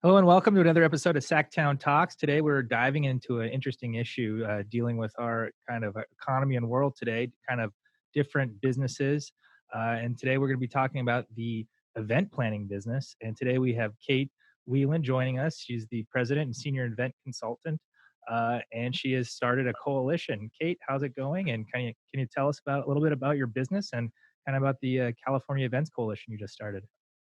Hello and welcome to another episode of SacTown Talks. Today we're diving into an interesting issue dealing with our kind of economy and world today, kind of different businesses. And today we're going to be talking about the event planning business. And today we have Kate Whelan joining us. She's the president and senior event consultant, and she has started a coalition. Kate, how's it going? And can you tell us about a little bit about your business and kind of about the California Events Coalition you just started?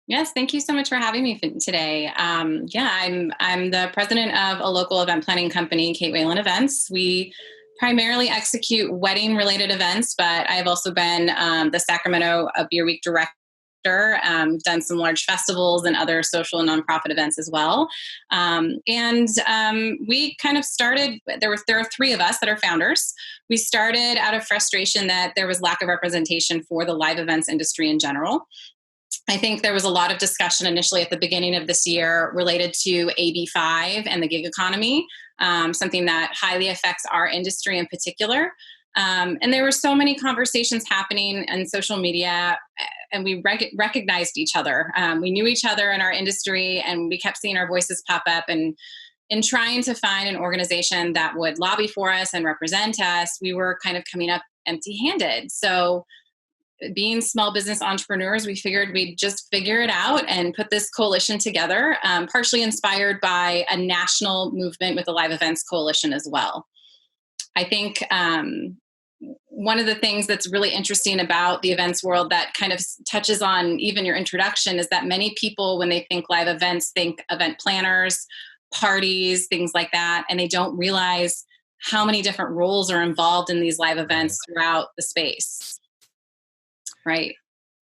Yes, thank you so much for having me today. I'm the president of a local event planning company, Kate Whelan Events. We primarily execute wedding-related events, but I've also been the Sacramento Beer Week director. Done some large festivals and other social and nonprofit events as well. We kind of started. There are three of us that are founders. We started out of frustration that there was lack of representation for the live events industry in general. I think there was a lot of discussion initially at the beginning of this year related to AB5 and the gig economy, something that highly affects our industry in particular. And there were so many conversations happening on social media, and we recognized each other. We knew each other in our industry, and we kept seeing our voices pop up. And in trying to find an organization that would lobby for us and represent us, we were kind of coming up empty-handed. So being small business entrepreneurs, we figured we'd just figure it out and put this coalition together, partially inspired by a national movement with the Live Events Coalition as well. I think one of the things that's really interesting about the events world that kind of touches on even your introduction is that many people, when they think live events, think event planners, parties, things like that, and they don't realize how many different roles are involved in these live events throughout the space. Right.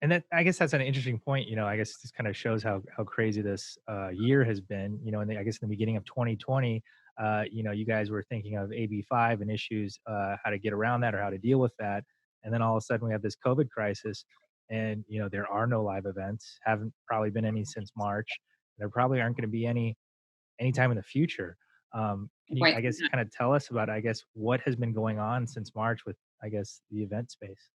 And that, I guess that's an interesting point. I guess this kind of shows how crazy this year has been. I guess in the beginning of 2020, you guys were thinking of AB5 and issues, how to get around that or how to deal with that. And then all of a sudden we have this COVID crisis, and there are no live events. Haven't probably been any since March. There probably aren't going to be any anytime in the future. Can you, Right. I guess, kind of tell us about, what has been going on since March with, the event space?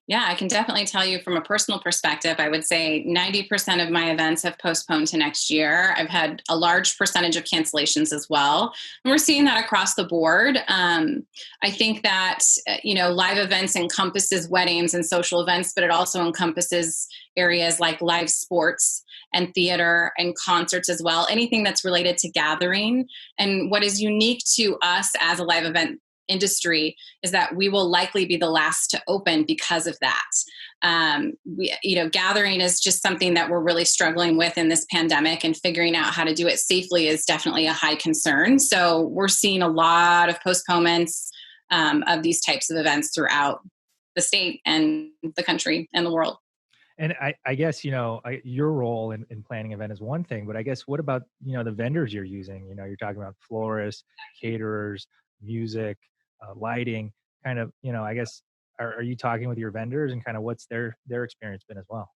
Yeah, I can definitely tell you from a personal perspective, I would say 90% of my events have postponed to next year. I've had a large percentage of cancellations as well. And we're seeing that across the board. I think that, live events encompasses weddings and social events, but it also encompasses areas like live sports and theater and concerts as well, anything that's related to gathering. And what is unique to us as a live event industry is that we will likely be the last to open because of that. Gathering is just something that we're really struggling with in this pandemic, and figuring out how to do it safely is definitely a high concern. So we're seeing a lot of postponements of these types of events throughout the state and the country and the world. And I guess, your role in planning event is one thing, but I guess what about, the vendors you're using? You're talking about florists, caterers, music, lighting, kind of, I guess, are you talking with your vendors and kind of what's their experience been as well?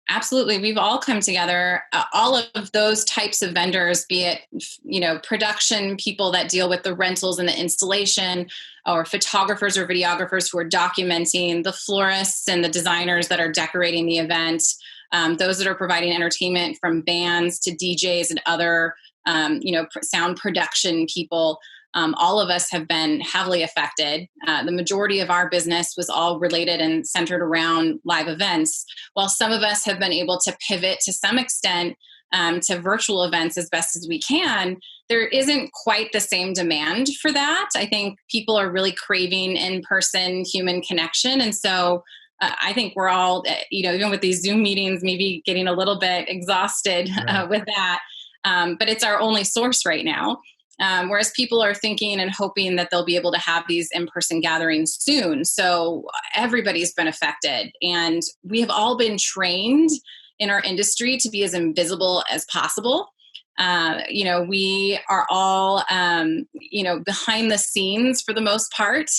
Absolutely. We've all come together, all of those types of vendors, be it, production people that deal with the rentals and the installation, or photographers or videographers who are documenting, the florists and the designers that are decorating the event, those that are providing entertainment from bands to DJs and other, sound production people. All of us have been heavily affected. The majority of our business was all related and centered around live events, while some of us have been able to pivot to some extent to virtual events as best as we can. There isn't quite the same demand for that. I think people are really craving in-person human connection. And so I think we're all, even with these Zoom meetings, maybe getting a little bit exhausted with that. But it's our only source right now. Whereas people are thinking and hoping that they'll be able to have these in-person gatherings soon. So everybody's been affected. And we have all been trained in our industry to be as invisible as possible. We are all, behind the scenes for the most part.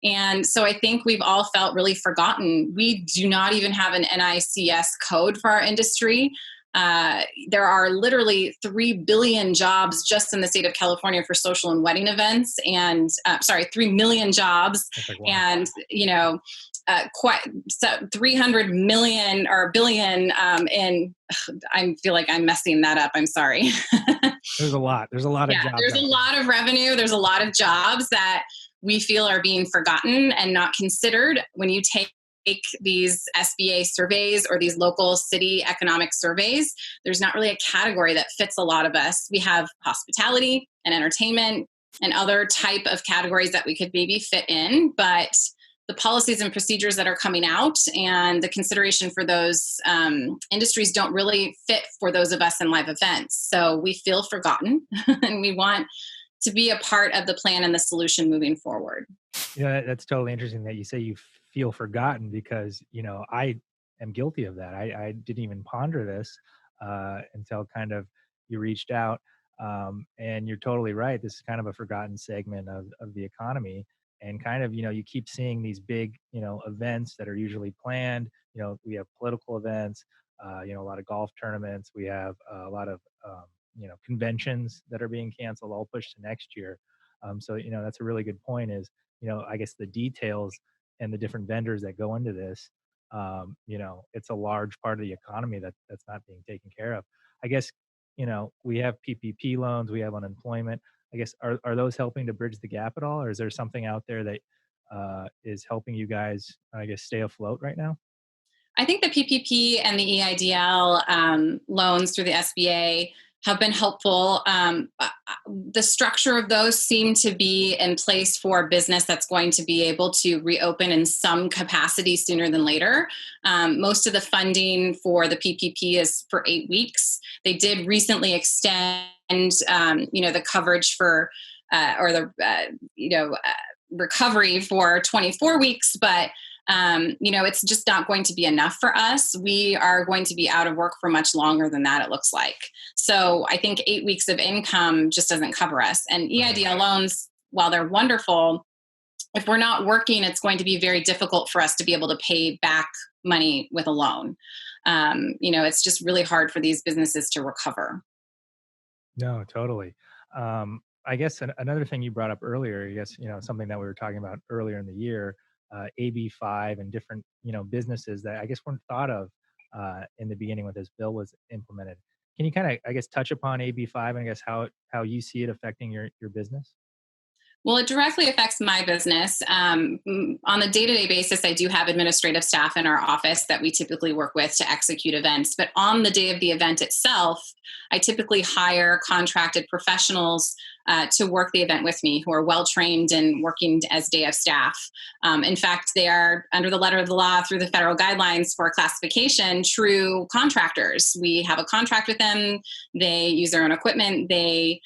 And so I think we've all felt really forgotten. We do not even have an NICS code for our industry. There are literally 3 billion jobs just in the state of California for social and wedding events, and 3 million jobs, It's like, wow, and quite 300 million or billion in. I feel like I'm messing that up. I'm sorry. there's a lot of Yeah, jobs there's out a there. lot of revenue. There's a lot of jobs that we feel are being forgotten and not considered when you take these SBA surveys or these local city economic surveys. There's not really a category that fits a lot of us. We have hospitality and entertainment and other type of categories that we could maybe fit in, but the policies and procedures that are coming out and the consideration for those industries don't really fit for those of us in live events. So we feel forgotten and we want to be a part of the plan and the solution moving forward. That's totally interesting that you say you feel forgotten because, I am guilty of that. I didn't even ponder this until kind of you reached out. And you're totally right. This is kind of a forgotten segment of the economy. And kind of, you keep seeing these big, events that are usually planned. We have political events, a lot of golf tournaments. We have a lot of, conventions that are being canceled, all pushed to next year. So, that's a really good point is, I guess the details and the different vendors that go into this, it's a large part of the economy that's not being taken care of. I guess, we have PPP loans, we have unemployment. I guess are those helping to bridge the gap at all, or is there something out there that is helping you guys, I guess, stay afloat right now? I think the PPP and the EIDL loans through the SBA have been helpful. The structure of those seem to be in place for a business that's going to be able to reopen in some capacity sooner than later. Most of the funding for the PPP is for 8 weeks. They did recently extend, the coverage for or the recovery for 24 weeks, but it's just not going to be enough for us. We are going to be out of work for much longer than that, it looks like. So I think 8 weeks of income just doesn't cover us. And Right. EIDL loans, while they're wonderful, if we're not working, it's going to be very difficult for us to be able to pay back money with a loan. It's just really hard for these businesses to recover. No, totally. I guess another thing you brought up earlier, I guess, something that we were talking about earlier in the year, AB5 and different, businesses that I guess weren't thought of in the beginning when this bill was implemented. Can you kind of, I guess, touch upon AB5 and I guess how you see it affecting your business? Well, it directly affects my business. On a day to day basis, I do have administrative staff in our office that we typically work with to execute events. But on the day of the event itself, I typically hire contracted professionals to work the event with me who are well trained and working as day of staff. In fact, they are, under the letter of the law through the federal guidelines for classification, true contractors. We have a contract with them, they use their own equipment, they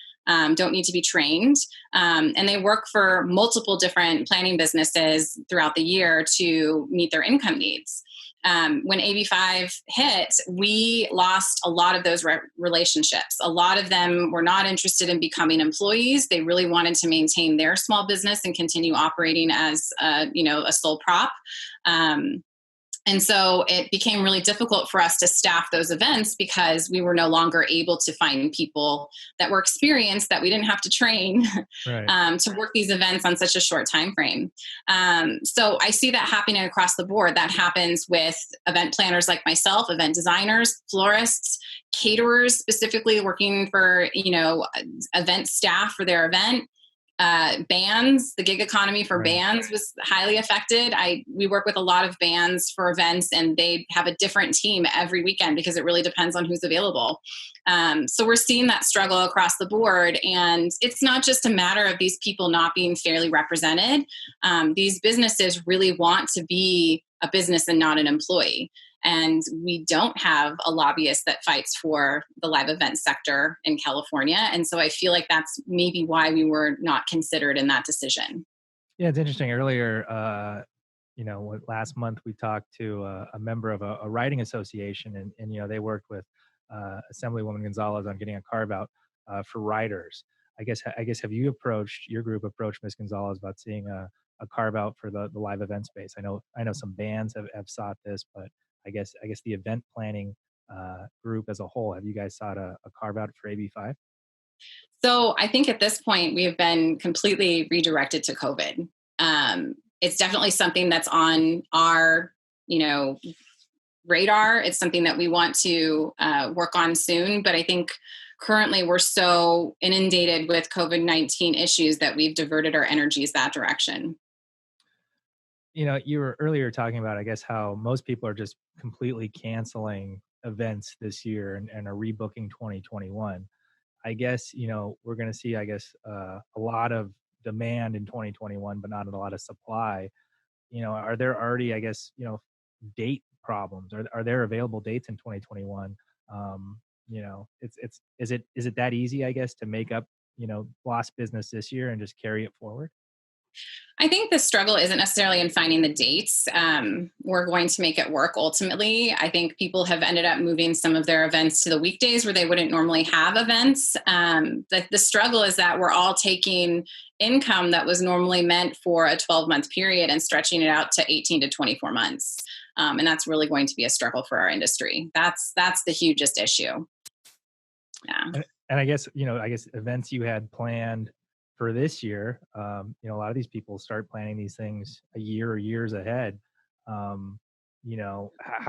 don't need to be trained. And they work for multiple different planning businesses throughout the year to meet their income needs. When AB5 hit, we lost a lot of those relationships. A lot of them were not interested in becoming employees. They really wanted to maintain their small business and continue operating as a sole prop. And so it became really difficult for us to staff those events because we were no longer able to find people that were experienced, that we didn't have to train Right. to work these events on such a short time frame. So I see that happening across the board. That happens with event planners like myself, event designers, florists, caterers, specifically working for event staff for their event. Bands, the gig economy for Right. bands was highly affected. We work with a lot of bands for events, and they have a different team every weekend because it really depends on who's available. So we're seeing that struggle across the board, and it's not just a matter of these people not being fairly represented. These businesses really want to be a business and not an employee. And we don't have a lobbyist that fights for the live event sector in California. And so I feel like that's maybe why we were not considered in that decision. Yeah, it's interesting. Earlier, last month we talked to a member of a writing association, and they worked with Assemblywoman Gonzalez on getting a carve out for writers. I guess have you approached your group approached Miss Gonzalez about seeing a carve out for the live event space? I know some bands have sought this, but I guess the event planning group as a whole? Have you guys sought a carve out for AB5? So I think at this point, we have been completely redirected to COVID. It's definitely something that's on our, you know, radar. It's something that we want to work on soon. But I think currently we're so inundated with COVID-19 issues that we've diverted our energies that direction. You were earlier talking about, I guess, how most people are just completely canceling events this year and are rebooking 2021. I guess, we're going to see, I guess, a lot of demand in 2021, but not a lot of supply. Are there already, I guess, date problems? Are there available dates in 2021? Is it that easy, I guess, to make up, lost business this year and just carry it forward? I think the struggle isn't necessarily in finding the dates. We're going to make it work ultimately. I think people have ended up moving some of their events to the weekdays where they wouldn't normally have events. The struggle is that we're all taking income that was normally meant for a 12-month period and stretching it out to 18 to 24 months. And that's really going to be a struggle for our industry. That's the hugest issue. Yeah. And I guess events you had planned for this year, a lot of these people start planning these things a year or years ahead. How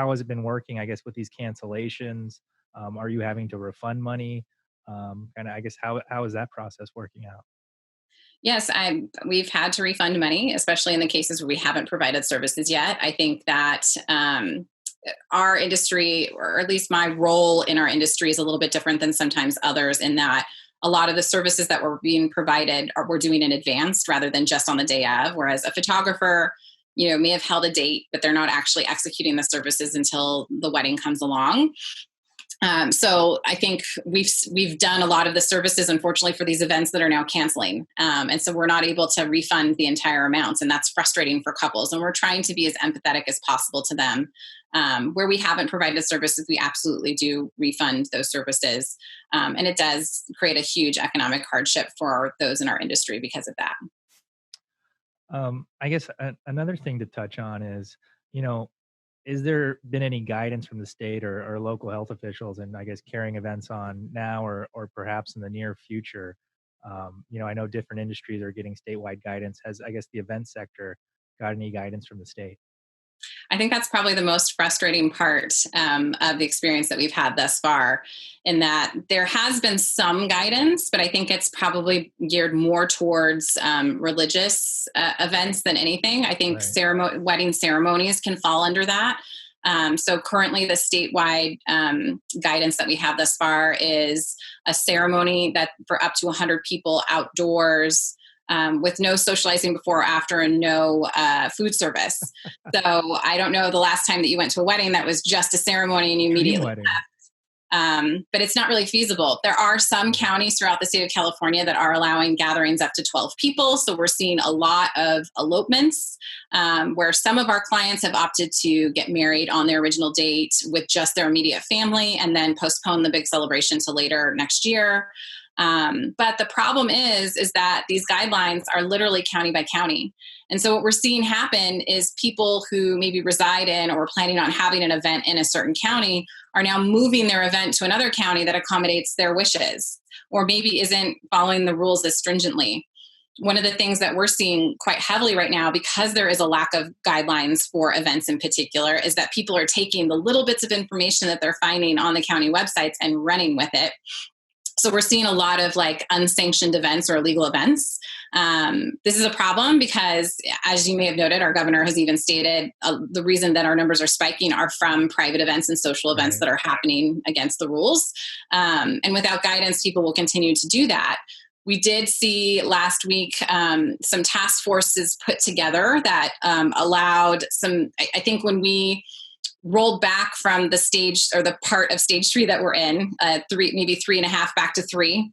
has it been working, I guess, with these cancellations? Are you having to refund money? And I guess, how is that process working out? Yes, we've had to refund money, especially in the cases where we haven't provided services yet. I think that our industry, or at least my role in our industry, is a little bit different than sometimes others in that a lot of the services that were being provided we're doing in advance rather than just on the day of. Whereas a photographer, may have held a date, but they're not actually executing the services until the wedding comes along. So I think we've done a lot of the services, unfortunately, for these events that are now canceling. And so we're not able to refund the entire amounts. And that's frustrating for couples. And we're trying to be as empathetic as possible to them. Where we haven't provided services, we absolutely do refund those services. And it does create a huge economic hardship for those in our industry because of that. I guess another thing to touch on is, you know, is there been any guidance from the state or local health officials and I guess carrying events on now or perhaps in the near future? I know different industries are getting statewide guidance. Has, I guess, the event sector got any guidance from the state? I think that's probably the most frustrating part of the experience that we've had thus far, in that there has been some guidance, but I think it's probably geared more towards religious events than anything. I think Right. wedding ceremonies can fall under that. So currently the statewide guidance that we have thus far is a ceremony that for up to 100 people outdoors, with no socializing before or after and no food service. So I don't know the last time that you went to a wedding that was just a ceremony and you Dream immediately wedding. but it's not really feasible. There are some counties throughout the state of California that are allowing gatherings up to 12 people. So we're seeing a lot of elopements where some of our clients have opted to get married on their original date with just their immediate family and then postpone the big celebration to later next year. But the problem is that these guidelines are literally county by county. And so what we're seeing happen is people who maybe reside in or planning on having an event in a certain county are now moving their event to another county that accommodates their wishes or maybe isn't following the rules as stringently. One of the things that we're seeing quite heavily right now, because there is a lack of guidelines for events in particular, is that people are taking the little bits of information that they're finding on the county websites and running with it. So we're seeing a lot of like unsanctioned events or illegal events. This is a problem because, as you may have noted, our governor has even stated the reason that our numbers are spiking are from private events and social events Right. that are happening against the rules. And without guidance, people will continue to do that. We did see last week some task forces put together that allowed some, I think when we rolled back from the stage or the part of stage 3 that we're in, maybe 3.5 back to 3.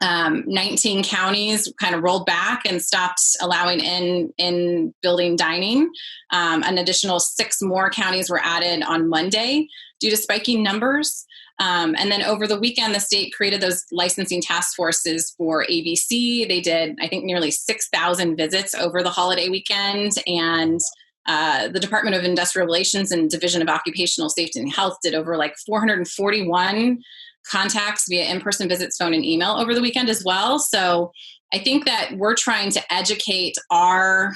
19 counties kind of rolled back and stopped allowing in building dining. An additional 6 more counties were added on Monday due to spiking numbers. And then over the weekend, the state created those licensing task forces for ABC. They did, I think, nearly 6,000 visits over the holiday weekend. And The Department of Industrial Relations and Division of Occupational Safety and Health did over like 441 contacts via in-person visits, phone, and email over the weekend as well. So I think that we're trying to educate our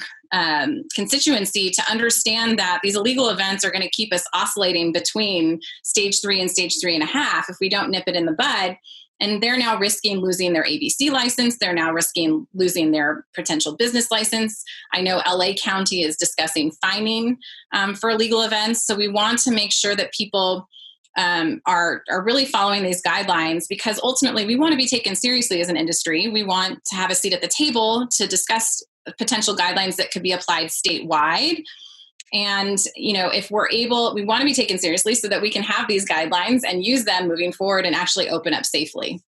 constituency to understand that these illegal events are going to keep us oscillating between stage 3 and stage 3.5 if we don't nip it in the bud. And they're now risking losing their ABC license. They're now risking losing their potential business license. I know LA County is discussing fining for illegal events. So we want to make sure that people are really following these guidelines, because ultimately we want to be taken seriously as an industry. We want to have a seat at the table to discuss potential guidelines that could be applied statewide. And, if we're able, we want to be taken seriously so that we can have these guidelines and use them moving forward and actually open up safely.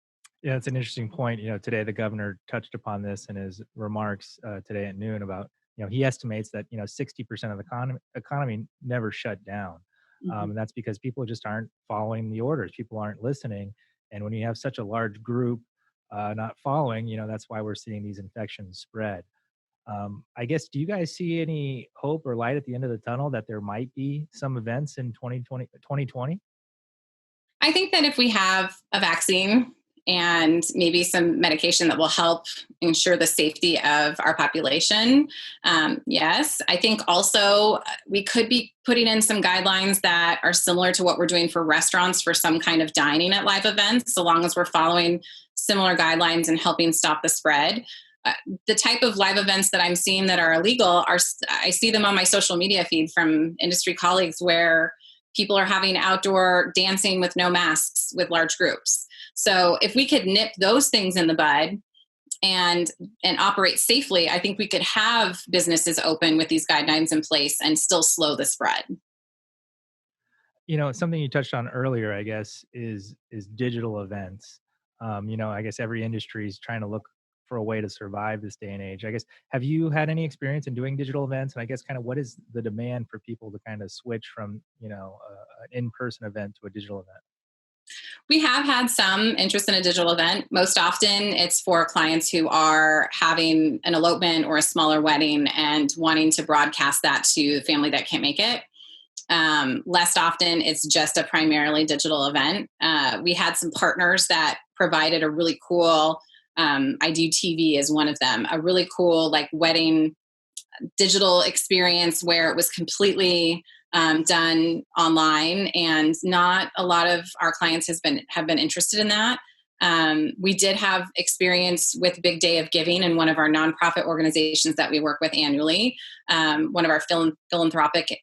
Yeah, it's an interesting point. Today the governor touched upon this in his remarks today at noon about, he estimates that, 60% of the economy never shut down. Mm-hmm. And that's because people just aren't following the orders. People aren't listening. And when you have such a large group not following, that's why we're seeing these infections spread. I guess, do you guys see any hope or light at the end of the tunnel that there might be some events in 2020? I think that if we have a vaccine and maybe some medication that will help ensure the safety of our population, yes. I think also we could be putting in some guidelines that are similar to what we're doing for restaurants for some kind of dining at live events, so long as we're following similar guidelines and helping stop the spread. The type of live events that I'm seeing that are illegal I see them on my social media feed from industry colleagues where people are having outdoor dancing with no masks with large groups. So if we could nip those things in the bud and operate safely, I think we could have businesses open with these guidelines in place and still slow the spread. Something you touched on earlier, I guess, is digital events. I guess every industry is trying to look for a way to survive this day and age. I guess, have you had any experience in doing digital events? And I guess kind of what is the demand for people to kind of switch from, an in-person event to a digital event? We have had some interest in a digital event. Most often it's for clients who are having an elopement or a smaller wedding and wanting to broadcast that to the family that can't make it. Less often it's just a primarily digital event. We had some partners that provided a really cool I do TV as one of them, a really cool like wedding digital experience where it was completely done online, and not a lot of our clients have been interested in that. We did have experience with Big Day of Giving in one of our nonprofit organizations that we work with annually. One of our philanthropic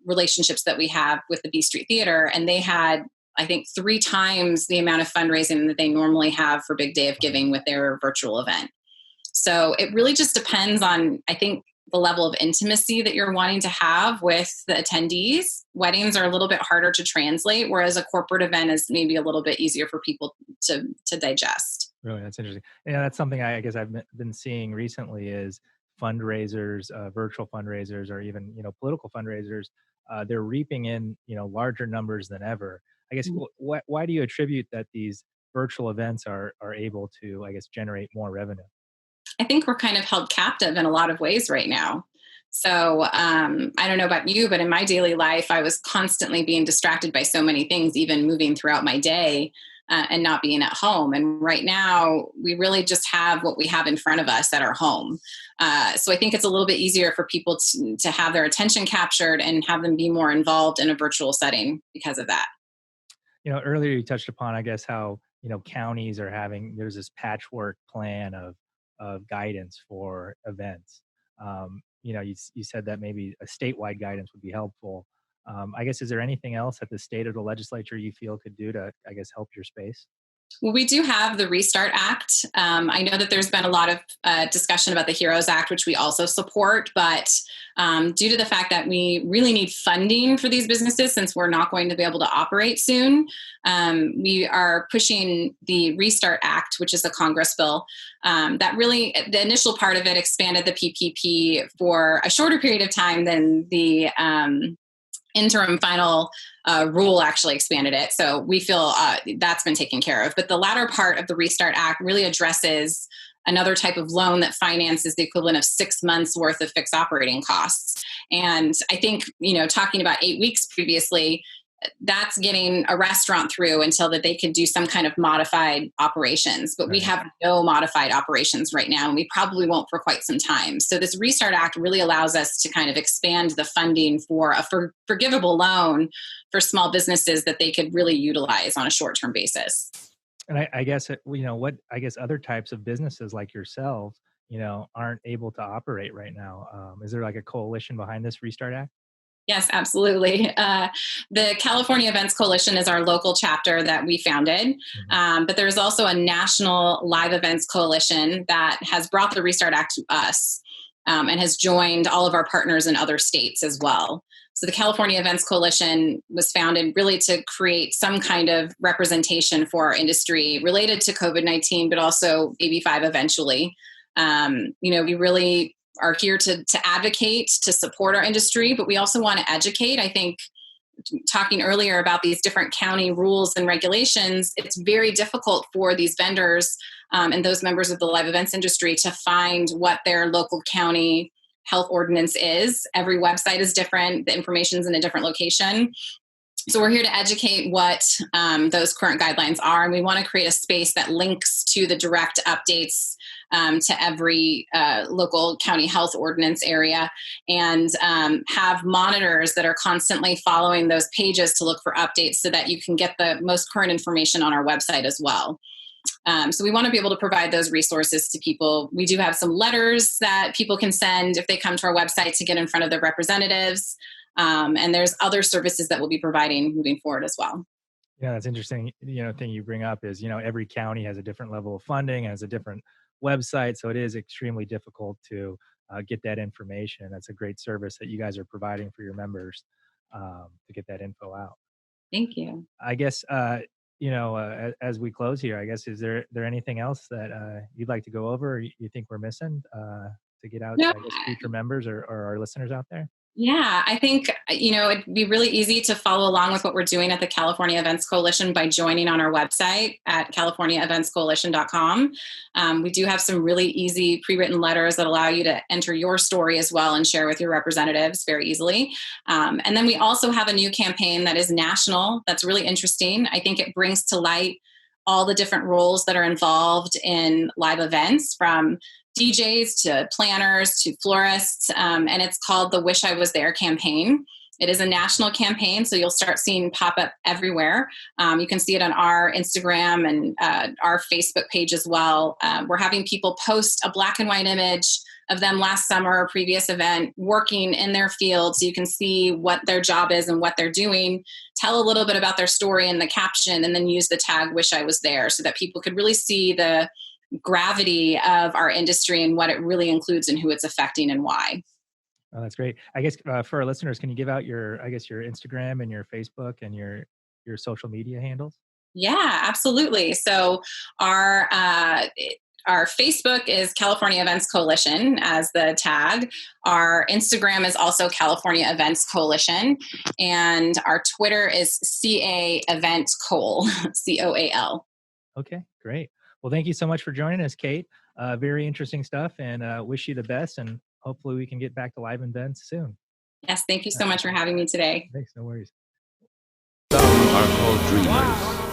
relationships that we have with the B Street Theater, and they had, I think, 3 times the amount of fundraising that they normally have for Big Day of Giving with their virtual event. So it really just depends on, I think, the level of intimacy that you're wanting to have with the attendees. Weddings are a little bit harder to translate, whereas a corporate event is maybe a little bit easier for people to digest. Really, that's interesting. Yeah, that's something I guess I've been seeing recently is fundraisers, virtual fundraisers, or even political fundraisers. They're reaping in larger numbers than ever. I guess, why do you attribute that these virtual events are able to, I guess, generate more revenue? I think we're kind of held captive in a lot of ways right now. So I don't know about you, but in my daily life, I was constantly being distracted by so many things, even moving throughout my day and not being at home. And right now, we really just have what we have in front of us at our home. So I think it's a little bit easier for people to have their attention captured and have them be more involved in a virtual setting because of that. Earlier you touched upon, I guess, how, counties are there's this patchwork plan of guidance for events. You said that maybe a statewide guidance would be helpful. I guess, is there anything else that the state or the legislature you feel could do to, I guess, help your space? Well, we do have the Restart Act. I know that there's been a lot of discussion about the HEROES Act, which we also support, but due to the fact that we really need funding for these businesses, since we're not going to be able to operate soon, we are pushing the Restart Act, which is a Congress bill that really, the initial part of it expanded the PPP for a shorter period of time than the interim final rule actually expanded it. So we feel that's been taken care of. But the latter part of the Restart Act really addresses another type of loan that finances the equivalent of 6 months worth of fixed operating costs. And I think, talking about 8 weeks previously, that's getting a restaurant through until that they could do some kind of modified operations. But we have no modified operations right now, and we probably won't for quite some time. So this Restart Act really allows us to kind of expand the funding for a forgivable loan for small businesses that they could really utilize on a short-term basis. And I guess, other types of businesses like yourself, aren't able to operate right now. Is there like a coalition behind this Restart Act? Yes, absolutely. The California Events Coalition is our local chapter that we founded. But there's also a national live events coalition that has brought the Restart Act to us and has joined all of our partners in other states as well. So the California Events Coalition was founded really to create some kind of representation for our industry related to COVID-19, but also AB5 eventually. We really are here to advocate, to support our industry, but we also want to educate. I think talking earlier about these different county rules and regulations, it's very difficult for these vendors and those members of the live events industry to find what their local county health ordinance is. Every website is different. The information's in a different location. So we're here to educate what those current guidelines are, and we want to create a space that links to the direct updates to every local county health ordinance area, and have monitors that are constantly following those pages to look for updates so that you can get the most current information on our website as well. So we want to be able to provide those resources to people. We do have some letters that people can send if they come to our website to get in front of their representatives. And there's other services that we'll be providing moving forward as well. Yeah, that's interesting. Thing you bring up is, every county has a different level of funding, has a different website. So it is extremely difficult to get that information. That's a great service that you guys are providing for your members to get that info out. Thank you. I guess, as we close here, I guess, is there anything else that you'd like to go over or you think we're missing to get out No. to, I guess, future members or our listeners out there? Yeah, I think, it'd be really easy to follow along with what we're doing at the California Events Coalition by joining on our website at californiaeventscoalition.com. We do have some really easy pre-written letters that allow you to enter your story as well and share with your representatives very easily. And then we also have a new campaign that is national that's really interesting. I think it brings to light all the different roles that are involved in live events, from DJs to planners to florists, and it's called the Wish I Was There campaign. It is a national campaign, so you'll start seeing pop up everywhere. You can see it on our Instagram and our Facebook page as well. We're having people post a black and white image of them last summer or previous event working in their field, so you can see what their job is and what they're doing. Tell a little bit about their story in the caption, and then use the tag Wish I Was There so that people could really see the gravity of our industry and what it really includes and who it's affecting and why. Oh, that's great. I guess for our listeners, can you give out your Instagram and your Facebook and your social media handles? Yeah, absolutely. So our Facebook is California Events Coalition as the tag. Our Instagram is also California Events Coalition. And our Twitter is CA Event Coal, COAL. Okay, great. Well, thank you so much for joining us, Kate. Very interesting stuff, and wish you the best. And hopefully we can get back to live events soon. Yes, thank you so much for having me today. Thanks, no worries. Some are called dreamers.